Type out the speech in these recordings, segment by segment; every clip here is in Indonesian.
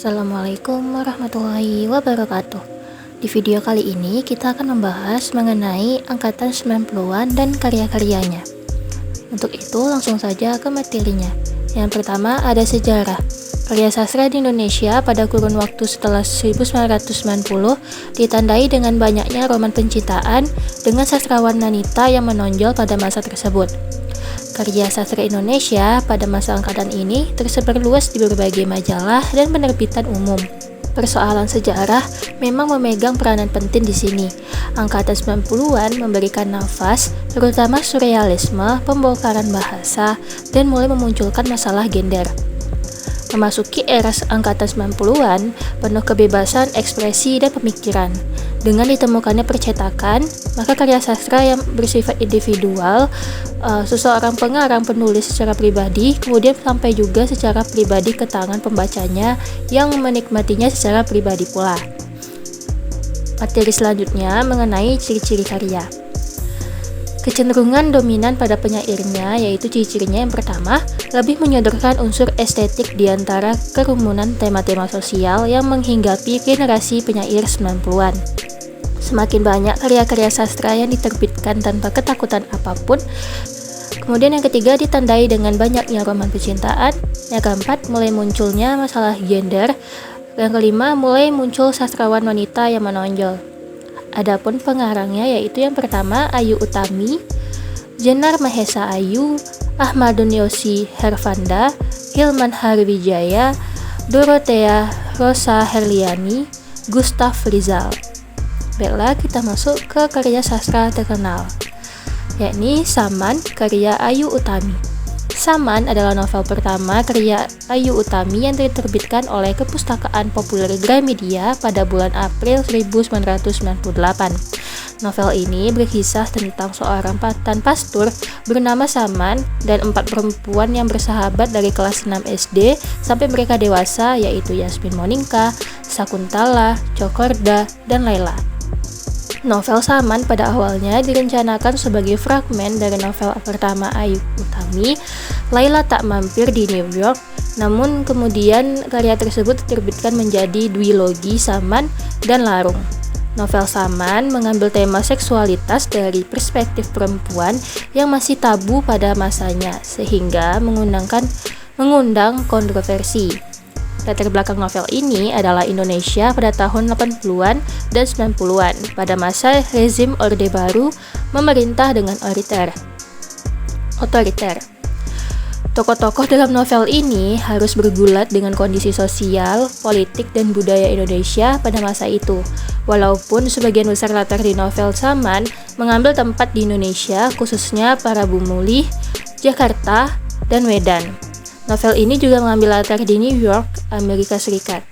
Assalamualaikum warahmatullahi wabarakatuh. Di video kali ini kita akan membahas mengenai angkatan 90-an dan karya-karyanya. Untuk itu langsung saja ke materinya. Yang pertama ada sejarah. Karya sastra di Indonesia pada kurun waktu setelah 1990 ditandai dengan banyaknya roman pencintaan dengan sastrawan wanita yang menonjol pada masa tersebut. Karya sastra Indonesia pada masa angkatan ini tersebar luas di berbagai majalah dan penerbitan umum. Persoalan sejarah memang memegang peranan penting di sini. Angkatan 90-an memberikan nafas, terutama surrealisme, pembongkaran bahasa, dan mulai memunculkan masalah gender. Memasuki era angkatan 90-an, penuh kebebasan ekspresi dan pemikiran. Dengan ditemukannya percetakan, maka karya sastra yang bersifat individual, seseorang pengarang penulis secara pribadi, kemudian sampai juga secara pribadi ke tangan pembacanya yang menikmatinya secara pribadi pula. Materi selanjutnya mengenai ciri-ciri karya. Kecenderungan dominan pada penyairnya yaitu ciri-cirinya yang pertama, lebih menyodorkan unsur estetik di antara kerumunan tema-tema sosial yang menghinggapi generasi penyair 90-an. Semakin banyak karya-karya sastra yang diterbitkan tanpa ketakutan apapun. Kemudian yang ketiga ditandai dengan banyaknya roman percintaan. Yang keempat mulai munculnya masalah gender. Yang kelima mulai muncul sastrawan wanita yang menonjol. Adapun pengarangnya yaitu yang pertama Ayu Utami, Jenar Mahesa Ayu, Ahmadun Yosi Hervanda, Hilman Harwijaya, Dorothea Rosa Herliani, Gustav Rizal. Baiklah, kita masuk ke karya sastra terkenal, yakni Saman karya Ayu Utami. Saman adalah novel pertama karya Ayu Utami yang diterbitkan oleh Kepustakaan Populer Gramedia pada bulan April 1998. Novel ini berkisah tentang seorang patan pastur bernama Saman dan 4 perempuan yang bersahabat dari kelas 6 SD sampai mereka dewasa, yaitu Yasmin Monika, Sakuntala, Cokorda, dan Laila. Novel Saman pada awalnya direncanakan sebagai fragmen dari novel pertama Ayu Utami, Laila Tak Mampir di New York, namun kemudian karya tersebut diterbitkan menjadi duologi Saman dan Larung. Novel Saman mengambil tema seksualitas dari perspektif perempuan yang masih tabu pada masanya, sehingga mengundang kontroversi. Latar belakang novel ini adalah Indonesia pada tahun 80-an dan 90-an pada masa rezim Orde Baru memerintah dengan otoriter. Tokoh-tokoh dalam novel ini harus bergulat dengan kondisi sosial, politik, dan budaya Indonesia pada masa itu. Walaupun sebagian besar latar di novel Saman mengambil tempat di Indonesia, khususnya para bumulih, Jakarta, dan Medan. Novel ini juga mengambil latar di New York, Amerika Serikat.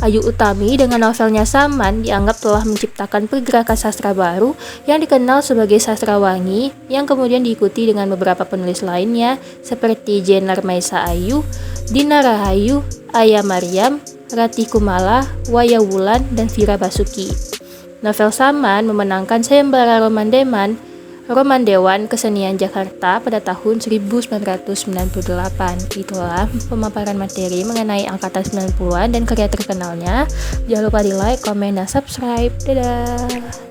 Ayu Utami dengan novelnya Saman dianggap telah menciptakan pergerakan sastra baru yang dikenal sebagai sastrawangi yang kemudian diikuti dengan beberapa penulis lainnya seperti Jenar Mahesa Ayu, Dina Rahayu, Aya Maryam, Ratih Kumala, Waya Wulan, dan Vira Basuki. Novel Saman memenangkan sayembara Roman Dewan Kesenian Jakarta pada tahun 1998. Itulah pemaparan materi mengenai angkatan 90-an dan karya terkenalnya. Jangan lupa di like, komen, dan subscribe. Dadah!